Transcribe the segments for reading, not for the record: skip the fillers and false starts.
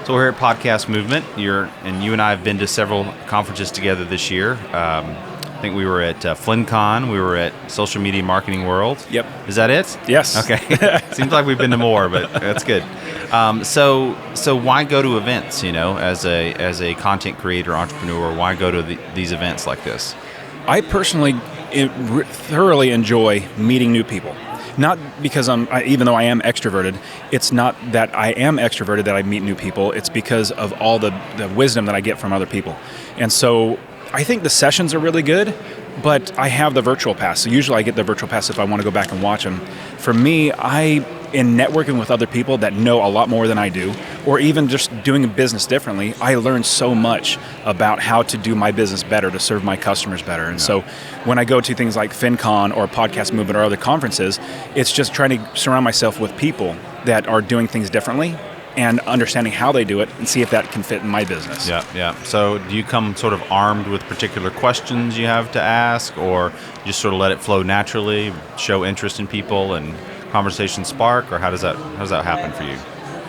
So we're here at Podcast Movement. You and I have been to several conferences together this year. I think we were at FinCon. We were at Social Media Marketing World. Yep. Is that it? Yes. Okay. Seems like we've been to more, but that's good. So why go to events? As a content creator, entrepreneur, why go to these events like this? I personally thoroughly enjoy meeting new people. Not because even though I am extroverted, it's not that I am extroverted that I meet new people. It's because of all the wisdom that I get from other people. And so I think the sessions are really good, but I have the virtual pass. So usually I get the virtual pass if I want to go back and watch them. For me, in networking with other people that know a lot more than I do, or even just doing business differently, I learn so much about how to do my business better, to serve my customers better. And so when I go to things like FinCon or Podcast Movement or other conferences, it's just trying to surround myself with people that are doing things differently and understanding how they do it and see if that can fit in my business. Yeah. So do you come sort of armed with particular questions you have to ask, or just sort of let it flow naturally, show interest in people and conversation spark, or how does that happen for you?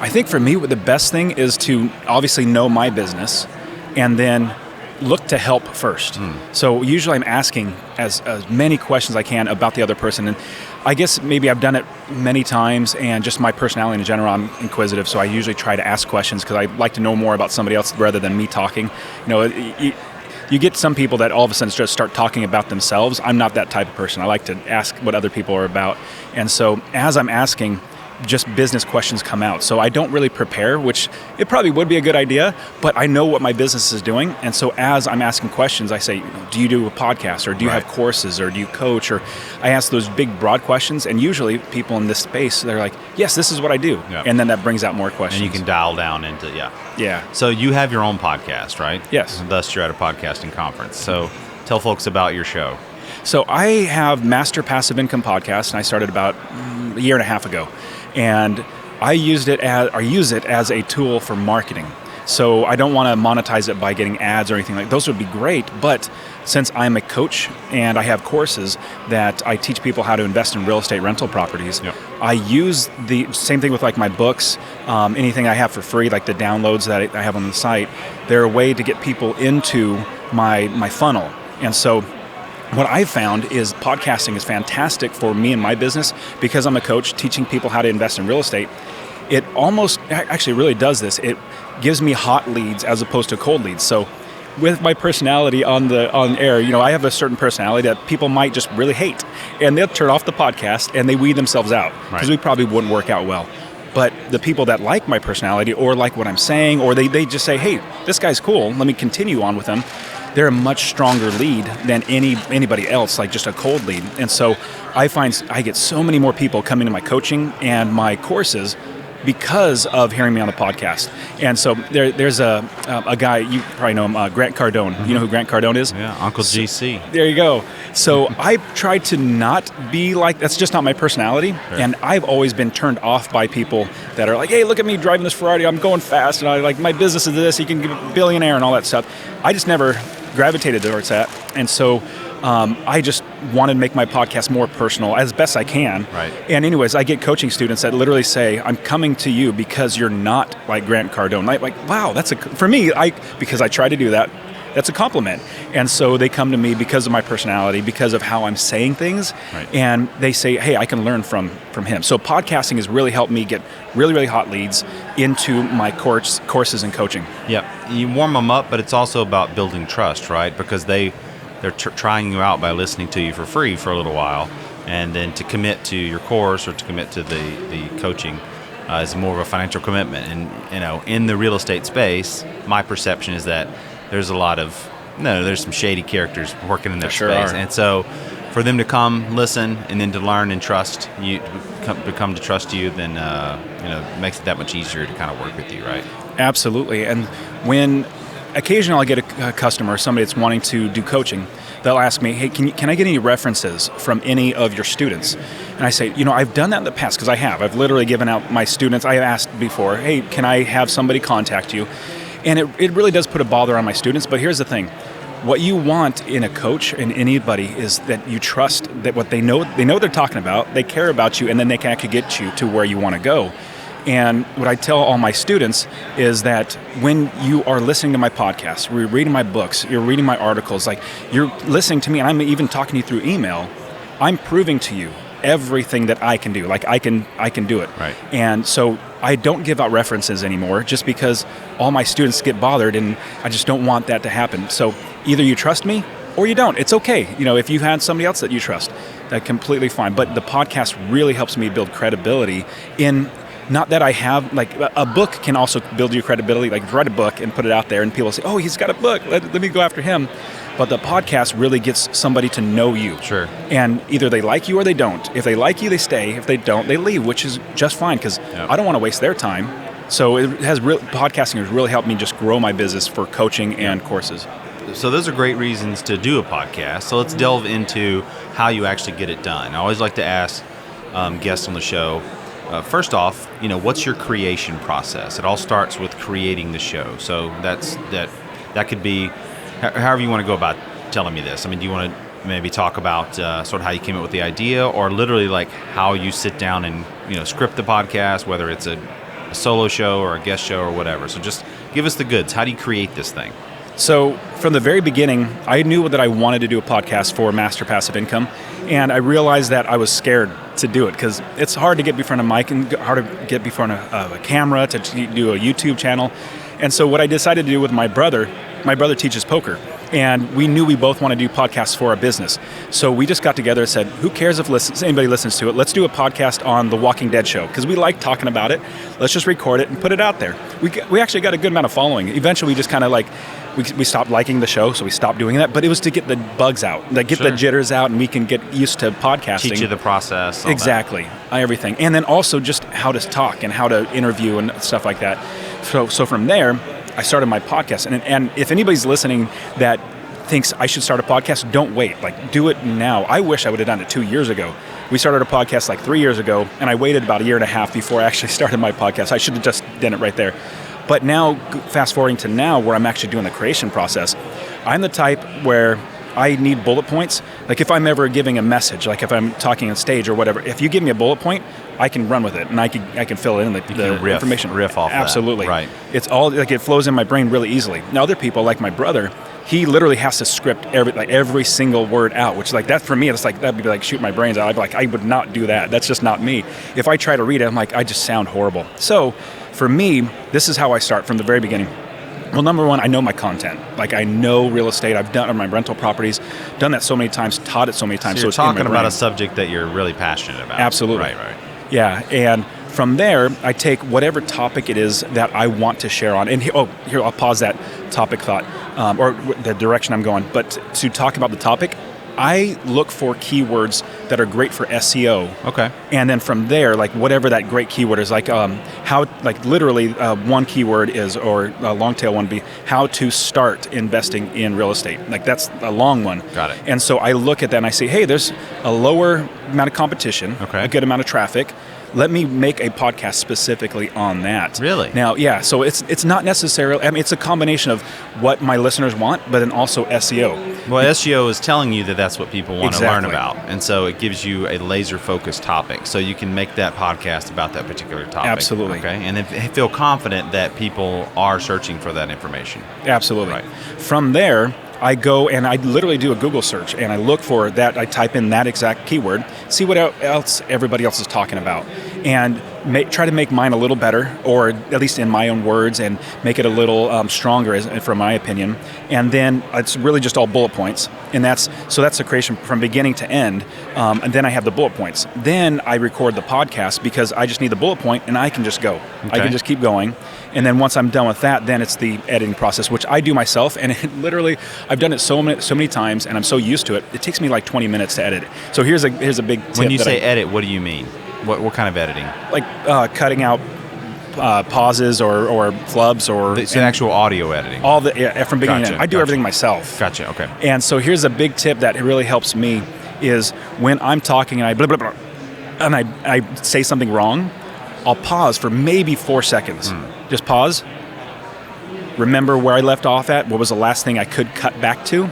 I think for me, the best thing is to obviously know my business and then look to help first. So usually I'm asking as many questions as I can about the other person. And I guess maybe I've done it many times, and just my personality in general, I'm inquisitive, so I usually try to ask questions because I like to know more about somebody else rather than me talking. You get some people that all of a sudden just start talking about themselves. I'm not that type of person. I like to ask what other people are about. And so as I'm asking, just business questions come out. So I don't really prepare, which it probably would be a good idea, but I know what my business is doing. And so as I'm asking questions, I say, do you do a podcast, or do you have courses, or do you coach? Or I ask those big, broad questions. And usually people in this space, they're like, yes, this is what I do. Yep. And then that brings out more questions. And you can dial down into, Yeah. So you have your own podcast, right? Yes. And thus you're at a podcasting conference. So tell folks about your show. So I have Master Passive Income Podcast, and I started about a year and a half ago. And I use it as a tool for marketing. So I don't want to monetize it by getting ads or anything like that. Those would be great, but since I'm a coach and I have courses that I teach people how to invest in real estate rental properties, I use the same thing with like my books, anything I have for free, like the downloads that I have on the site. They're a way to get people into my funnel. And so what I've found is podcasting is fantastic for me and my business because I'm a coach teaching people how to invest in real estate. It almost actually really does this. It gives me hot leads as opposed to cold leads. So with my personality on air, I have a certain personality that people might just really hate, and they'll turn off the podcast and they weed themselves out because we probably wouldn't work out well. But the people that like my personality or like what I'm saying, or they just say, hey, this guy's cool, let me continue on with them, they're a much stronger lead than anybody else, like just a cold lead. And so I find I get so many more people coming to my coaching and my courses because of hearing me on the podcast. And so there's a guy, you probably know him, Grant Cardone. Mm-hmm. You know who Grant Cardone is? Yeah, Uncle GC. There you go. So I try to not be like, that's just not my personality. Sure. And I've always been turned off by people that are like, hey, look at me driving this Ferrari, I'm going fast, and I like my business is this, you can be a billionaire and all that stuff. I just never gravitated towards that. And so I just wanted to make my podcast more personal as best I can. Right. And anyways, I get coaching students that literally say, I'm coming to you because you're not like Grant Cardone. Like, wow, for me, because I try to do that, that's a compliment. And so they come to me because of my personality, because of how I'm saying things. Right. And they say, hey, I can learn from him. So podcasting has really helped me get really, really hot leads into my courses and coaching. Yeah, you warm them up, but it's also about building trust, right? Because they're trying you out by listening to you for free for a little while, and then to commit to your course or to commit to the coaching is more of a financial commitment. And in the real estate space, my perception is that there's there's some shady characters working in that space, and so for them to come listen and then to learn and trust you, become to trust you, then it makes it that much easier to kind of work with you, right? Absolutely. And when occasionally I'll get a customer, somebody that's wanting to do coaching, they'll ask me, hey, can I get any references from any of your students? And I say, I've done that in the past, because I've literally given out my students. I have asked before, hey, can I have somebody contact you? And it really does put a bother on my students. But here's the thing. What you want in a coach and anybody is that you trust that what they know they're talking about, they care about you, and then they can actually get you to where you want to go. And what I tell all my students is that when you are listening to my podcast, you're reading my books, you're reading my articles, like you're listening to me, and I'm even talking to you through email, I'm proving to you everything that I can do. Like I can do it. Right. And so I don't give out references anymore just because all my students get bothered, and I just don't want that to happen. So either you trust me or you don't. It's okay. If you had somebody else that you trust, that's completely fine. But the podcast really helps me build credibility in, not that I have, like a book can also build your credibility, like write a book and put it out there and people say, oh, he's got a book, let me go after him. But the podcast really gets somebody to know you. Sure. And either they like you or they don't. If they like you, they stay. If they don't, they leave, which is just fine because I don't want to waste their time. So podcasting has really helped me just grow my business for coaching and courses. So those are great reasons to do a podcast. So let's delve into how you actually get it done. I always like to ask guests on the show, first off, what's your creation process? It all starts with creating the show. So that could be however you want to go about telling me this. I mean, do you want to maybe talk about sort of how you came up with the idea, or literally like how you sit down and script the podcast, whether it's a solo show or a guest show or whatever? So just give us the goods. How do you create this thing? So from the very beginning, I knew that I wanted to do a podcast for Master Passive Income, and I realized that I was scared to do it because it's hard to get before a mic and hard to get before a camera to do a YouTube channel. And so what I decided to do with my brother teaches poker, and we knew we both want to do podcasts for our business. So we just got together and said, who cares if anybody listens to it? Let's do a podcast on The Walking Dead show because we like talking about it. Let's just record it and put it out there. We actually got a good amount of following. Eventually we just kind of we stopped liking the show, so we stopped doing that. But it was to get the bugs out, get the jitters out, and we can get used to podcasting. Teach you the process. Exactly, everything. And then also just how to talk and how to interview and stuff like that. So from there, I started my podcast. And if anybody's listening that thinks I should start a podcast, don't wait. Do it now. I wish I would have done it 2 years ago. We started a podcast 3 years ago, and I waited about a year and a half before I actually started my podcast. I should have just done it right there. But now, fast forwarding to now, where I'm actually doing the creation process, I'm the type where I need bullet points. Like if I'm ever giving a message, like if I'm talking on stage or whatever, if you give me a bullet point, I can run with it and I can fill it in the information. Riff off Absolutely. That. Right. It's all it flows in my brain really easily. Now other people, like my brother, he literally has to script every single word out, which that for me, it's that'd be like shooting my brains out. I'd be like, I would not do that. That's just not me. If I try to read it, I'm like, I just sound horrible. So for me, this is how I start from the very beginning. Well, number one, I know my content. I know real estate. I've done it on my rental properties, done that so many times, taught it so many times. So you're talking about a subject that you're really passionate about. Absolutely. Right. Yeah, and from there, I take whatever topic it is that I want to share on. And here, I'll pause that topic thought, or the direction I'm going. But to talk about the topic, I look for keywords that are great for SEO. Okay. And then from there, whatever that great keyword is, literally one keyword is, or a long tail one be, how to start investing in real estate. That's a long one. Got it. And so I look at that and I say, hey, there's a lower amount of competition, a good amount of traffic. Let me make a podcast specifically on that. Really? Now, yeah, so it's not necessarily, it's a combination of what my listeners want, but then also SEO. Well, SEO is telling you that that's what people want to learn Exactly. about. And so it gives you a laser-focused topic. So you can make that podcast about that particular topic. Absolutely. Okay. And feel confident that people are searching for that information. Absolutely. Right. From there, I go and I literally do a Google search and I look for that. I type in that exact keyword, see what else everybody else is talking about, and try to make mine a little better, or at least in my own words, and make it a little stronger, from my opinion. And then it's really just all bullet points, and that's the creation from beginning to end. And then I have the bullet points. Then I record the podcast because I just need the bullet point, and I can just go. Okay. I can just keep going. And then once I'm done with that, then it's the editing process, which I do myself. And it literally, I've done it so many times, and I'm so used to it. It takes me 20 minutes to edit it. So here's a big tip. When you say edit, what do you mean? What kind of editing? Cutting out pauses or flubs or It's actual audio editing. all from beginning to end. I do everything myself. Gotcha. Okay. And so here's a big tip that really helps me is when I'm talking and I blah, blah, blah, and I say something wrong, I'll pause for maybe 4 seconds. Just pause. Remember where I left off at. What was the last thing I could cut back to?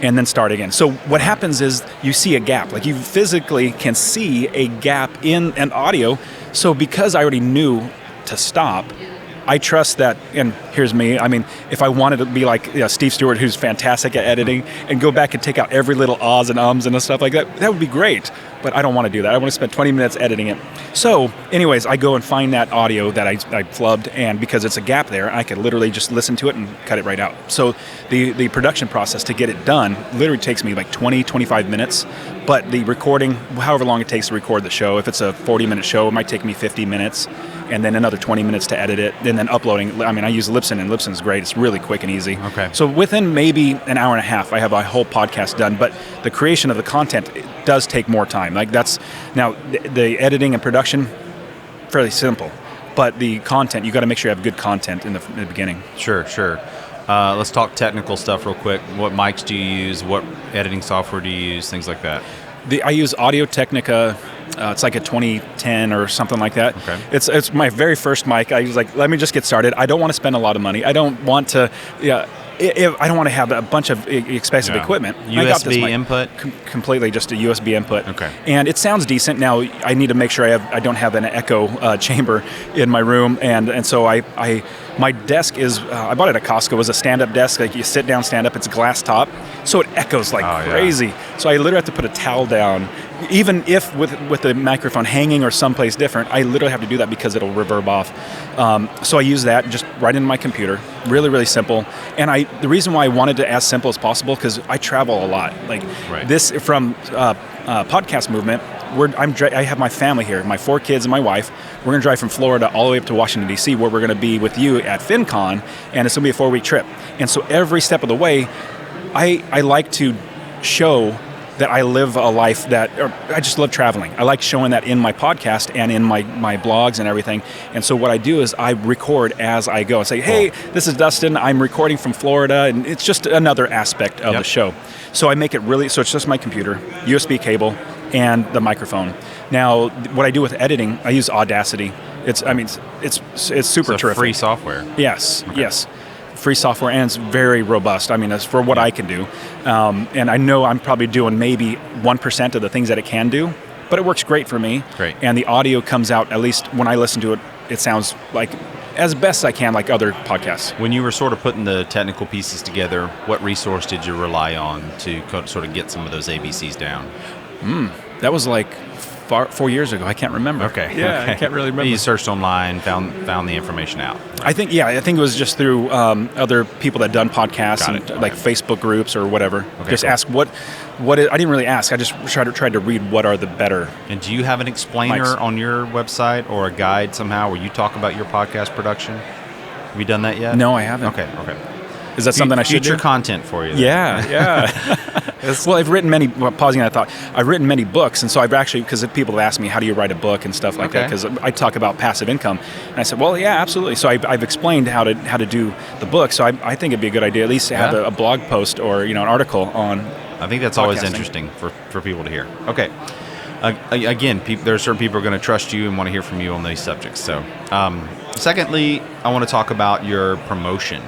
and then start again. So what happens is you see a gap. Like you physically can see a gap in an audio. So because I already knew to stop, I trust that, and here's me, I mean, if I wanted to be like Steve Stewart, who's fantastic at editing, and go back and take out every little ahs and ums and stuff like that, that would be great. But I don't want to do that. I want to spend 20 minutes editing it. So anyways, I go and find that audio that I flubbed, and because it's a gap there, I can literally just listen to it and cut it right out. So the production process to get it done literally takes me like 20, 25 minutes. But the recording, however long it takes to record the show, if it's a 40-minute show, it might take me 50 minutes, and then another 20 minutes to edit it, and then uploading. I mean, I use Libsyn, and Libsyn's great. It's really quick and easy. Okay. So within maybe an hour and a half, I have a whole podcast done, but the creation of the content does take more time. Like that's, now the editing and production, fairly simple, but the content, you got to make sure you have good content in the beginning. Sure. Let's talk technical stuff real quick. What mics do you use? What editing software do you use? Things like that. I use Audio-Technica. It's like a 2010 or something like that. Okay. It's my very first mic. I was like, let me just get started. I don't want to spend a lot of money. I don't want to. I don't want to have a bunch of expensive equipment. USB I got this mic input? Completely just a USB input. Okay. And it sounds decent. Now I need to make sure I don't have an echo chamber in my room, and so my desk is I bought it at Costco. It was a stand-up desk. Like you sit down, stand up. It's glass top, so it echoes like crazy. Yeah. So I literally have to put a towel down. Even if with the microphone hanging or someplace different, I literally have to do that because it'll reverb off. So I use that just right into my computer. Really, really simple. And the reason why I wanted to as simple as possible, because I travel a lot. Like this from podcast movement. I have my family here, my 4 kids and my wife. We're going to drive from Florida all the way up to Washington, D.C., where we're going to be with you at FinCon, and it's going to be a 4-week trip. And so every step of the way, I like to show that I live a life I just love traveling. I like showing that in my podcast and in my blogs and everything. And so what I do is I record as I go and say, hey, this is Dustin. I'm recording from Florida. And it's just another aspect of the show. So I make it so it's just my computer, USB cable, and the microphone. Now, what I do with editing, I use Audacity. It's super terrific. Free software. Yes, yes. Free software, and it's very robust. I mean, that's for what I can do. And I know I'm probably doing maybe 1% of the things that it can do, but it works great for me. Great. And the audio comes out, at least when I listen to it, it sounds like as best I can like other podcasts. When you were sort of putting the technical pieces together, what resource did you rely on to sort of get some of those ABCs down? That was like 4 years ago. I can't remember. Okay. Yeah, I can't really remember. You searched online, found the information out. I think it was just through other people that done podcasts and like Facebook groups or whatever. Okay, just ask what is, I didn't really ask. I just tried to read what are the better. And do you have an explainer mics on your website or a guide somehow where you talk about your podcast production? Have you done that yet? No, I haven't. Okay. Is that something I should do? Future content for you. Yeah. Well, I've written pausing on that thought, I've written many books, and so I've actually, because people have asked me, how do you write a book and stuff like that, because I talk about passive income, and I said, well, yeah, absolutely. So I've explained how to do the book, so I think it'd be a good idea at least to have a blog post or an article on I think that's always interesting for people to hear. Okay. Again, there are certain people who are going to trust you and want to hear from you on these subjects. So, secondly, I want to talk about your promotion.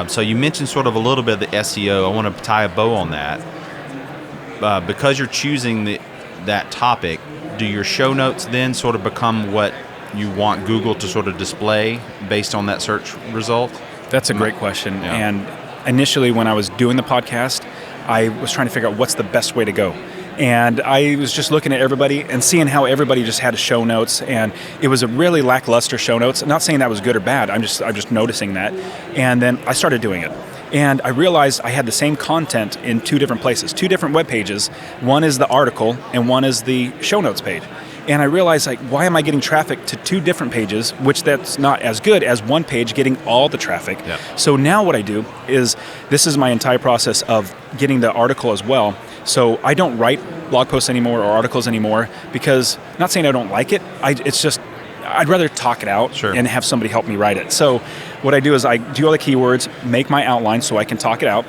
So you mentioned sort of a little bit of the SEO. I want to tie a bow on that. Because you're choosing that topic, do your show notes then sort of become what you want Google to sort of display based on that search result? That's a great question. Yeah. And initially when I was doing the podcast, I was trying to figure out what's the best way to go. And I was just looking at everybody and seeing how everybody just had show notes, and it was a really lackluster show notes. I'm not saying that was good or bad. I'm just noticing that. And then I started doing it. And I realized I had the same content in 2 different places, 2 different web pages. One is the article and one is the show notes page. And I realized, why am I getting traffic to 2 different pages, which that's not as good as one page getting all the traffic. Yep. So now what I do is, this is my entire process of getting the article as well. So I don't write blog posts anymore or articles anymore because, not saying I don't like it, it's just, I'd rather talk it out and have somebody help me write it. So what I do is I do all the keywords, make my outline so I can talk it out,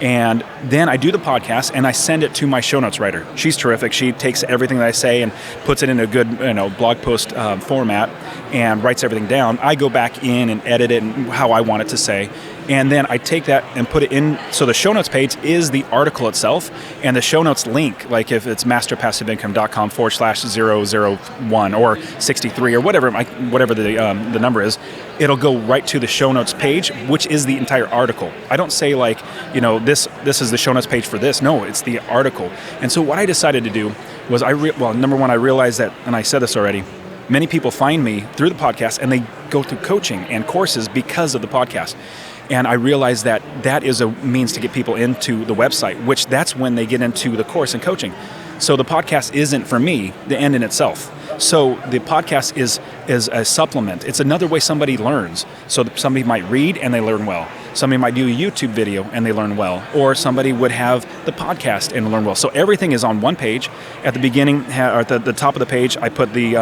and then I do the podcast and I send it to my show notes writer. She's terrific. She takes everything that I say and puts it in a good blog post format, and writes everything down. I go back in and edit it and how I want it to say. And then I take that and put it in. So the show notes page is the article itself, and the show notes link, like if it's masterpassiveincome.com/001 or 63 or whatever the number is, it'll go right to the show notes page, which is the entire article. I don't say like, this is the show notes page for this. No, it's the article. And so what I decided to do was number one, I realized that, and I said this already, many people find me through the podcast and they go through coaching and courses because of the podcast. And I realized that that is a means to get people into the website, which that's when they get into the course and coaching. So the podcast isn't, for me, the end in itself. So the podcast is a supplement. It's another way somebody learns. So somebody might read and they learn well. Somebody might do a YouTube video and they learn well. Or somebody would have the podcast and learn well. So everything is on one page. At the beginning, or at the top of the page, I put the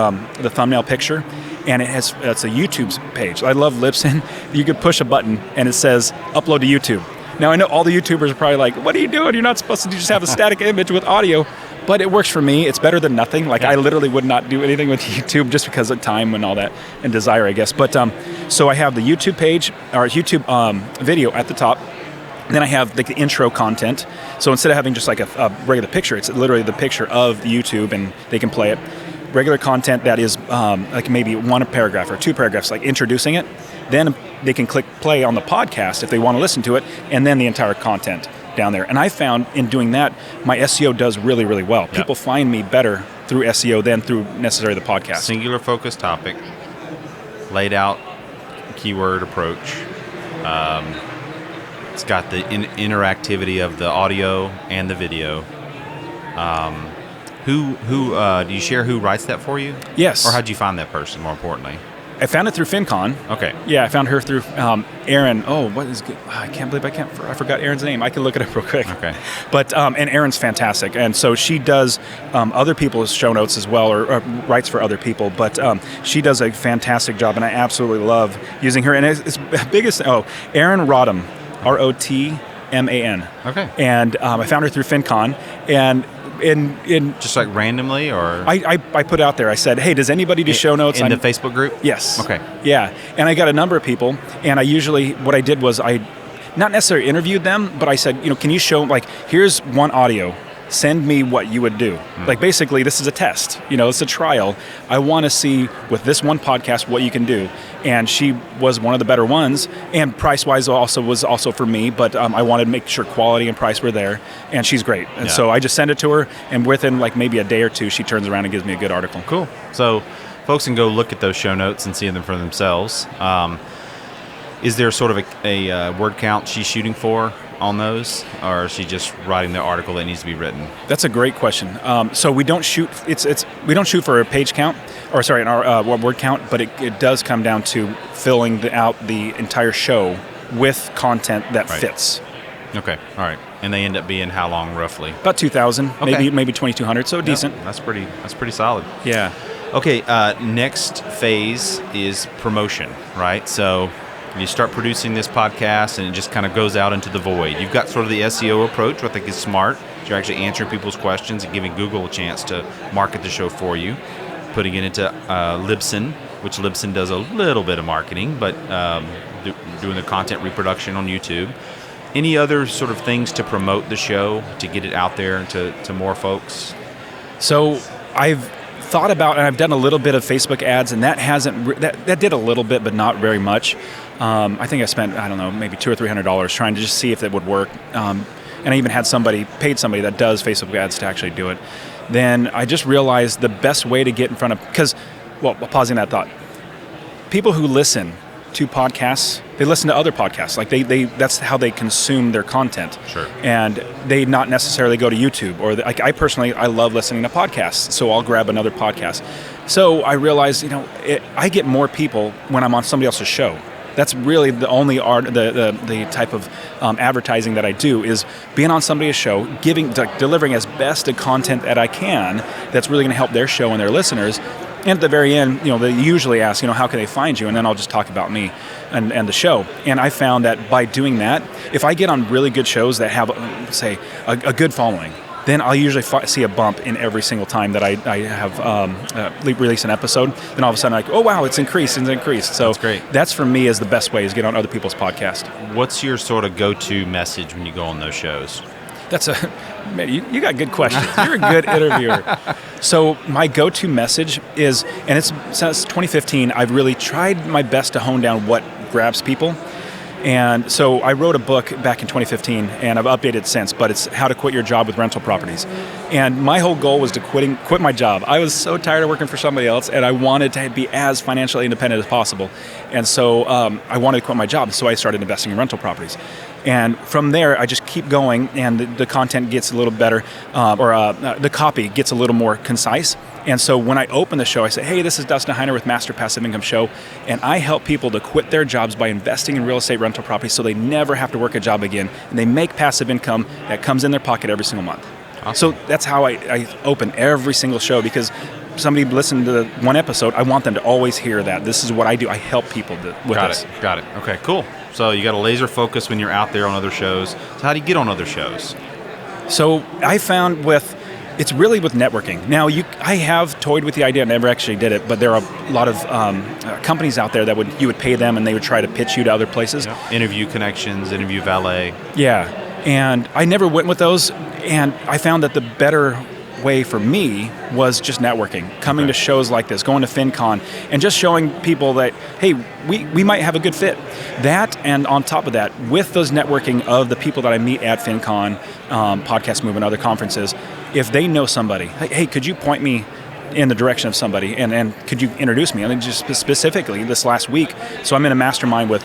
thumbnail picture. And it's a YouTube page. I love Libsyn. You could push a button and it says upload to YouTube. Now I know all the YouTubers are probably like, what are you doing? You're not supposed to just have a static image with audio. But it works for me. It's better than nothing. Like I literally would not do anything with YouTube just because of time and all that and desire, I guess. But so I have the YouTube page or YouTube video at the top. Then I have like the intro content. So instead of having just like a regular picture, it's literally the picture of YouTube and they can play it. Regular content that is like maybe one paragraph or two paragraphs, like introducing it. Then they can click play on the podcast if they want to listen to it, and then the entire content down there. And I found in doing that, my SEO does really, really well. Yep. People find me better through SEO than through necessarily the podcast. Singular focused topic, laid out keyword approach. It's got the interactivity of the audio and the video. Who do you share who writes that for you? Yes. Or how'd you find that person, more importantly? I found it through FinCon. Okay. Yeah, I found her through Erin. Oh, what is good? I can't believe I forgot Erin's name. I can look it up real quick. Okay. But and Erin's fantastic, and so she does other people's show notes as well, or writes for other people. But she does a fantastic job, and I absolutely love using her. And it's biggest. Erin Rodham, Rotman. Okay. And I found her through FinCon, and in just like randomly, or I put out there. I said, "Hey, does anybody do show notes in the Facebook group?" Yes. Okay. Yeah, and I got a number of people, and what I did was I not necessarily interviewed them, but I said, can you show here's one audio. Send me what you would do. Like basically, this is a test. It's a trial. I want to see with this one podcast what you can do. And she was one of the better ones, and price-wise was also for me. But I wanted to make sure quality and price were there, and she's great. And so I just send it to her, and within maybe a day or two, she turns around and gives me a good article. Cool. So folks can go look at those show notes and see them for themselves. Is there sort of a word count she's shooting for on those, or is she just writing the article that needs to be written? That's a great question. So we don't shoot. We don't shoot for a page count, our word count, but it does come down to filling out the entire show with content that fits. Okay. All right. And they end up being how long roughly? About 2,000, maybe 2,200. So decent. That's pretty solid. Yeah. Okay. Next phase is promotion, right? So you start producing this podcast, and it just kind of goes out into the void. You've got sort of the SEO approach, which I think is smart. You're actually answering people's questions and giving Google a chance to market the show for you, putting it into Libsyn, which Libsyn does a little bit of marketing, but doing the content reproduction on YouTube. Any other sort of things to promote the show, to get it out there to more folks? So I've thought about, and I've done a little bit of Facebook ads, and that did a little bit, but not very much. I think I spent, maybe $200 or $300 trying to just see if that would work. And I even had paid somebody that does Facebook ads to actually do it. Then I just realized the best way to get in front of, pausing that thought, people who listen to podcasts, they listen to other podcasts. That's how they consume their content. Sure. And they not necessarily go to YouTube. Or I personally love listening to podcasts, so I'll grab another podcast. So I realized, I get more people when I'm on somebody else's show. That's really the only the type of advertising that I do is being on somebody's show, delivering as best a content that I can that's really going to help their show and their listeners. And at the very end, they usually ask, how can they find you? And then I'll just talk about me and the show. And I found that by doing that, if I get on really good shows that have, say, a good following, then I'll usually see a bump in every single time that I have release an episode. Then all of a sudden, oh wow, it's increased. So that's great. That's for me is the best way, is get on other people's podcasts. What's your sort of go-to message when you go on those shows? Man, you got good questions. You're a good interviewer. So my go-to message is, and it's since 2015, I've really tried my best to hone down what grabs people. And so I wrote a book back in 2015, and I've updated it since, but it's How to Quit Your Job with Rental Properties. And my whole goal was to quit my job. I was so tired of working for somebody else, and I wanted to be as financially independent as possible. And so I wanted to quit my job, so I started investing in rental properties. And from there, I just keep going, and the content gets a little better, the copy gets a little more concise. And so when I open the show, I say, hey, this is Dustin Heiner with Master Passive Income Show, and I help people to quit their jobs by investing in real estate rental properties so they never have to work a job again, and they make passive income that comes in their pocket every single month. Awesome. So that's how I open every single show, because somebody listened to the one episode, I want them to always hear that. This is what I do. I help people with this. Got it. Okay, cool. So you got a laser focus when you're out there on other shows. So how do you get on other shows? So I found it's really with networking. Now, I have toyed with the idea, I never actually did it, but there are a lot of companies out there that you would pay them and they would try to pitch you to other places. Yeah. Interview Connections, Interview Valet. Yeah, and I never went with those, and I found that the better way for me was just networking, coming to shows like this, going to FinCon, and just showing people that, hey, we might have a good fit. That, and on top of that, with those networking of the people that I meet at FinCon, Podcast Movement, other conferences, if they know somebody, hey, could you point me in the direction of somebody, and could you introduce me? I mean, just specifically this last week, so I'm in a mastermind with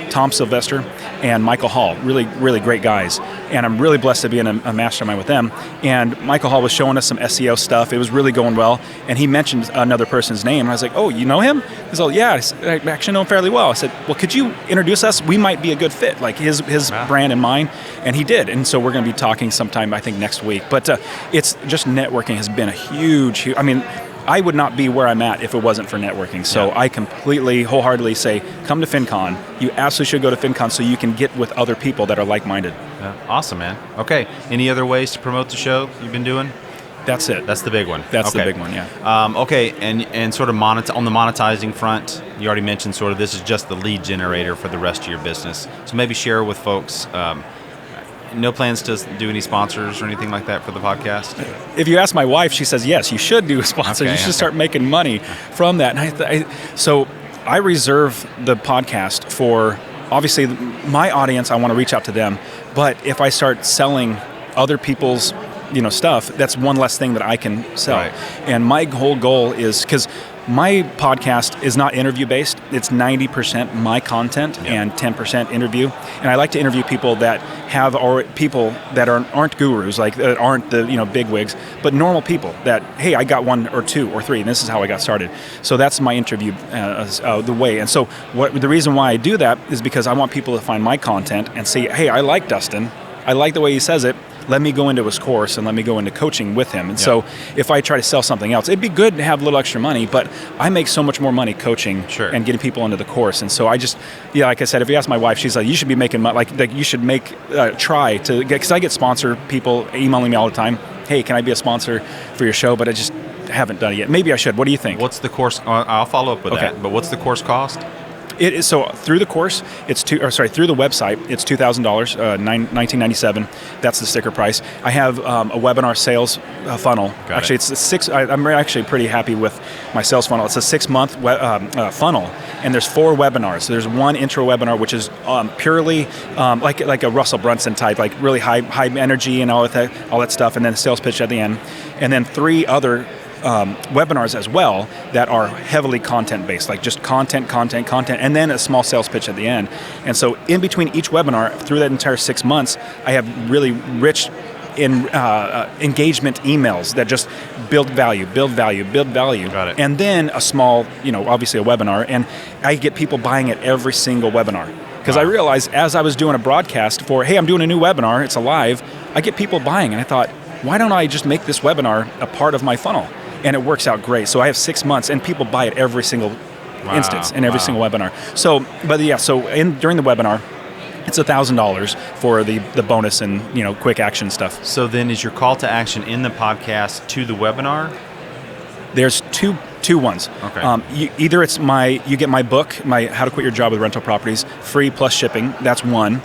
Tom Sylvester and Michael Hall, really, really great guys, and I'm really blessed to be in a mastermind with them. And Michael Hall was showing us some SEO stuff. It was really going well, and he mentioned another person's name, and I was like, oh, you know him? He's like, yeah, I actually know him fairly well. I said, well, could you introduce us? We might be a good fit, like his brand and mine, and he did, and so we're going to be talking sometime, I think, next week. But it's just networking has been a huge, I mean, I would not be where I'm at if it wasn't for networking. So I completely, wholeheartedly say, come to FinCon. You absolutely should go to FinCon so you can get with other people that are like-minded. Awesome, man. Okay. Any other ways to promote the show you've been doing? That's it. That's the big one. That's the big one, yeah. Okay, and sort of on the monetizing front, you already mentioned sort of this is just the lead generator for the rest of your business. So maybe share with folks, no plans to do any sponsors or anything like that for the podcast? If you ask my wife, she says, yes, you should do a sponsor. You should start making money from that. And so I reserve the podcast for, obviously, my audience. I want to reach out to them. But if I start selling other people's stuff, that's one less thing that I can sell. Right. And my whole goal is, because my podcast is not interview-based. It's 90% my content and 10% interview. And I like to interview people that have, or people that aren't gurus, like that aren't the bigwigs, but normal people that, hey, I got 1 or 2 or 3, and this is how I got started. So that's my interview, the way. And so the reason why I do that is because I want people to find my content and say, hey, I like Dustin. I like the way he says it. Let me go into his course and let me go into coaching with him. And so if I try to sell something else, it'd be good to have a little extra money, but I make so much more money coaching and getting people into the course. And so I just, like I said, if you ask my wife, she's like, you should be making money, like you should try to get, because I get sponsor people emailing me all the time. Hey, can I be a sponsor for your show? But I just haven't done it yet. Maybe I should. What do you think? What's the course? I'll follow up with that. But what's the course cost? It is, so through the course, through the website, it's $2,000, $19.97. That's the sticker price. I have a webinar sales funnel. It's a 6. I'm actually pretty happy with my sales funnel. It's a 6-month funnel, and there's 4 webinars. So there's one intro webinar, which is purely like a Russell Brunson type, like really high energy and all that stuff, and then a sales pitch at the end, and then 3 other webinars as well that are heavily content-based, like just content, and then a small sales pitch at the end. And so in between each webinar, through that entire 6 months, I have really rich engagement emails that just build value. Got it. And then a small, obviously a webinar, and I get people buying at every single webinar. Because I realized as I was doing a broadcast for, hey, I'm doing a new webinar, it's a live, I get people buying, and I thought, why don't I just make this webinar a part of my funnel? And it works out great. So I have 6 months, and people buy it every single instance and every single webinar. So, during the webinar, It's $1,000 for the bonus and quick action stuff. So then is your call to action in the podcast to the webinar? There's two ones. Okay. Either it's you get my book, my How to Quit Your Job with Rental Properties, free plus shipping. That's one.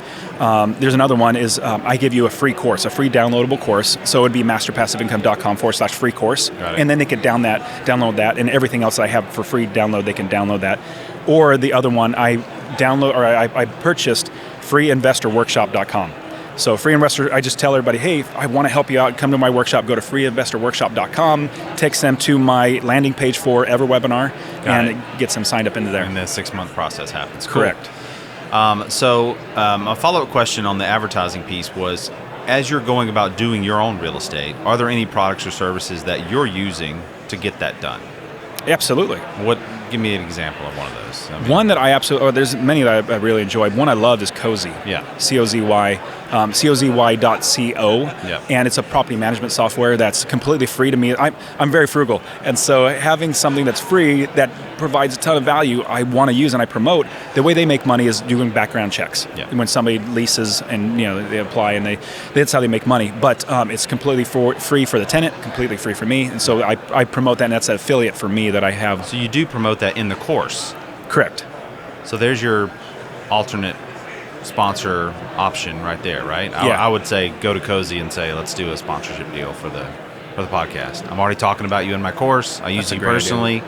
There's another one is I give you a free course, a free downloadable course. So it would be masterpassiveincome.com/free course. And then they could download that, and everything else I have for free download, they can download that. Or the other one, I purchased freeinvestorworkshop.com. So Free Investor, I just tell everybody, hey, if I want to help you out, come to my workshop, go to freeinvestorworkshop.com, takes them to my landing page for EverWebinar, and it gets them signed up into there. And the 6-month process happens. Correct. Cool. So a follow-up question on the advertising piece was, as you're going about doing your own real estate, are there any products or services that you're using to get that done? Absolutely. Give me an example of one of those. One that I absolutely, there's many that I really enjoy. One I love is Cozy. Yeah. COZY, COZY.co. Yeah. And it's a property management software that's completely free to me. I'm very frugal. And so having something that's free that provides a ton of value, I want to use and I promote. The way they make money is doing background checks. Yeah. When somebody leases and they apply and that's how they make money. But it's completely free for the tenant, completely free for me. And so I promote that, and that's an affiliate for me that I have. So you do promote that in the course? Correct. So there's your alternate sponsor option right there, right? Yeah. I would say go to Cozy and say, let's do a sponsorship deal for the podcast. I'm already talking about you in my course. I use you personally.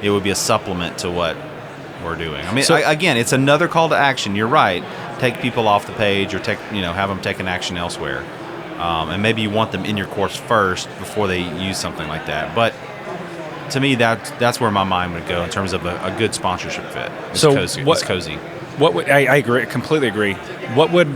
It would be a supplement to what we're doing. I mean, again, it's another call to action. You're right. Take people off the page, or have them take an action elsewhere. And maybe you want them in your course first before they use something like that. But to me, that's where my mind would go in terms of a good sponsorship fit. It's Cozy. I agree, completely agree. What would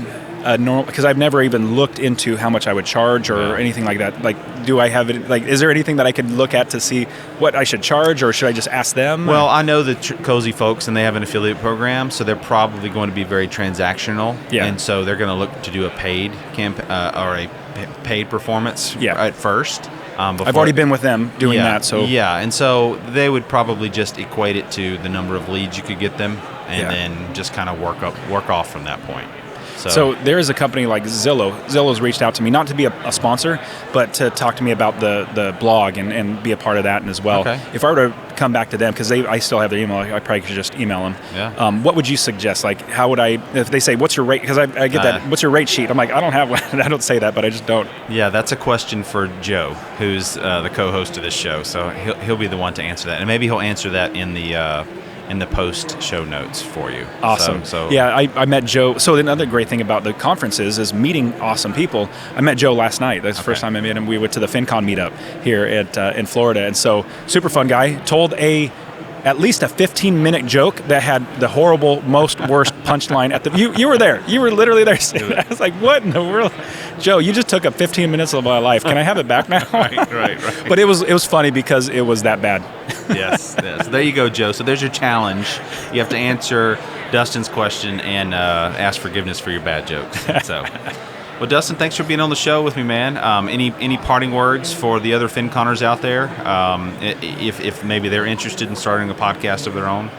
a normal? Because I've never even looked into how much I would charge or anything like that. Like, do I have it? Like, is there anything that I could look at to see what I should charge, or should I just ask them? Well, I know the Cozy folks, and they have an affiliate program, so they're probably going to be very transactional. Yeah. And so they're going to look to do a paid or a paid performance at first. I've already been with them doing that. So and so they would probably just equate it to the number of leads you could get them, and then just kind of work off from that point. So there is a company like Zillow. Zillow's reached out to me, not to be a sponsor, but to talk to me about the blog and be a part of that as well. Okay. If I were to come back to them, because I still have their email, I probably could just email them. Yeah. What would you suggest? Like, how would I, if they say, what's your rate? Because I get that, what's your rate sheet? I'm like, I don't have one. I don't say that, but I just don't. Yeah, that's a question for Joe, who's the co-host of this show. So he'll be the one to answer that. And maybe he'll answer that in the post show notes for you. Awesome. So yeah, I met Joe. So another great thing about the conferences is meeting awesome people. I met Joe last night. That's the first time I met him. We went to the FinCon meetup here in Florida, and so super fun guy. Told at least a 15-minute joke that had the horrible, worst punchline at the. You were there. You were literally there. I was like, what in the world, Joe? You just took up 15 minutes of my life. Can I have it back now? right. But it was funny because it was that bad. Yes. There you go, Joe. So there's your challenge. You have to answer Dustin's question and ask forgiveness for your bad jokes. So, well, Dustin, thanks for being on the show with me, man. Any parting words for the other FinConners out there, if maybe they're interested in starting a podcast of their own?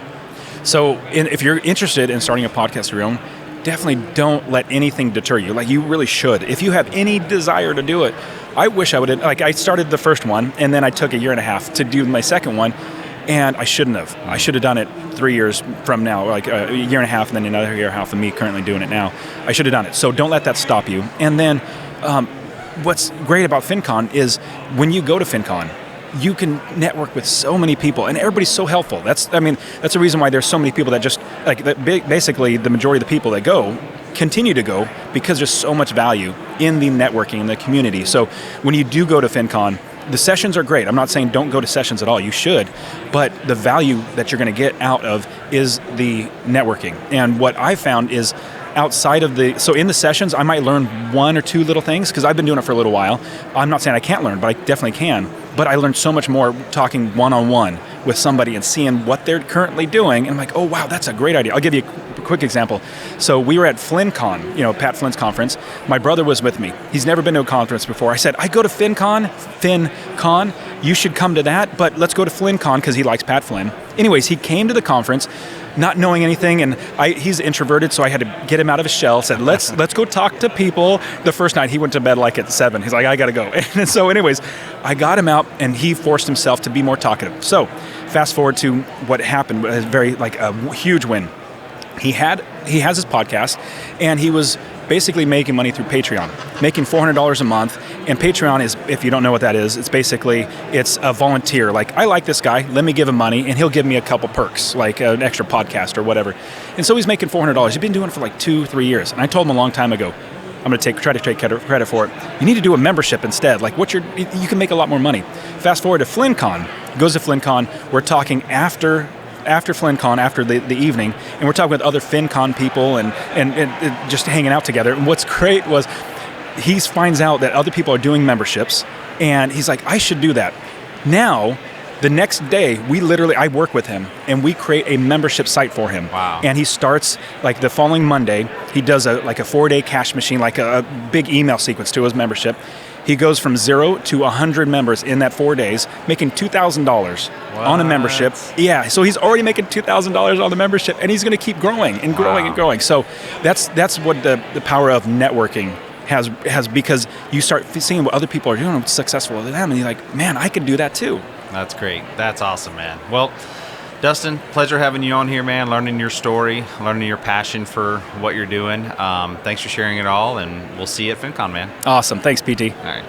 So if you're interested in starting a podcast of your own, definitely don't let anything deter you. Like, you really should. If you have any desire to do it, I wish I would have, I started the first one, and then I took a year and a half to do my second one, and I shouldn't have. I should have done it 3 years from now, like a year and a half, and then another year and a half of me currently doing it now. I should have done it. So don't let that stop you. And then what's great about FinCon is when you go to FinCon, you can network with so many people, and everybody's so helpful. That's the reason why there's so many people that just, basically the majority of the people that go continue to go, because there's so much value in the networking in the community. So when you do go to FinCon, the sessions are great. I'm not saying don't go to sessions at all. You should. But the value that you're going to get out of is the networking. And what I found is outside of so in the sessions, I might learn one or two little things because I've been doing it for a little while. I'm not saying I can't learn, but I definitely can. But I learned so much more talking one-on-one with somebody and seeing what they're currently doing. And I'm like, oh, wow, that's a great idea. I'll give you a quick example. So we were at FinCon, Pat Flynn's conference. My brother was with me. He's never been to a conference before. I said, I go to FinCon, you should come to that, but let's go to FinCon because he likes Pat Flynn. Anyways, he came to the conference. not knowing anything, and he's introverted, so I had to get him out of his shell. Said, let's go talk to people. The first night he went to bed like at 7. He's like, I got to go. And so, anyways, I got him out, and he forced himself to be more talkative. So, fast forward to what happened. It was a huge win. He has his podcast, and he was basically making money through Patreon, making $400 a month. And Patreon is, if you don't know what that is, it's a volunteer. Like, I like this guy, let me give him money, and he'll give me a couple perks, like an extra podcast or whatever. And so he's making $400. He's been doing it for like 2-3 years. And I told him a long time ago, I'm going to try to take credit for it. You need to do a membership instead. Like, you can make a lot more money. Fast forward to FinCon. Goes to FinCon. We're talking after FinCon, after the evening, and we're talking with other FinCon people and just hanging out together. And what's great was he finds out that other people are doing memberships, and he's like, I should do that. Now, the next day, I work with him, and we create a membership site for him. Wow. And he starts, like the following Monday, he does a 4-day cash machine, like a big email sequence to his membership. He goes from 0 to 100 members in that 4 days, making $2,000 on a membership. Yeah, so he's already making $2,000 on the membership, and he's going to keep growing and growing and growing. So that's what the power of networking has, because you start seeing what other people are doing, what's successful than them, and you're like, man, I could do that too. That's great. That's awesome, man. Well, Dustin, pleasure having you on here, man, learning your story, learning your passion for what you're doing. Thanks for sharing it all, and we'll see you at FinCon, man. Awesome. Thanks, PT. All right.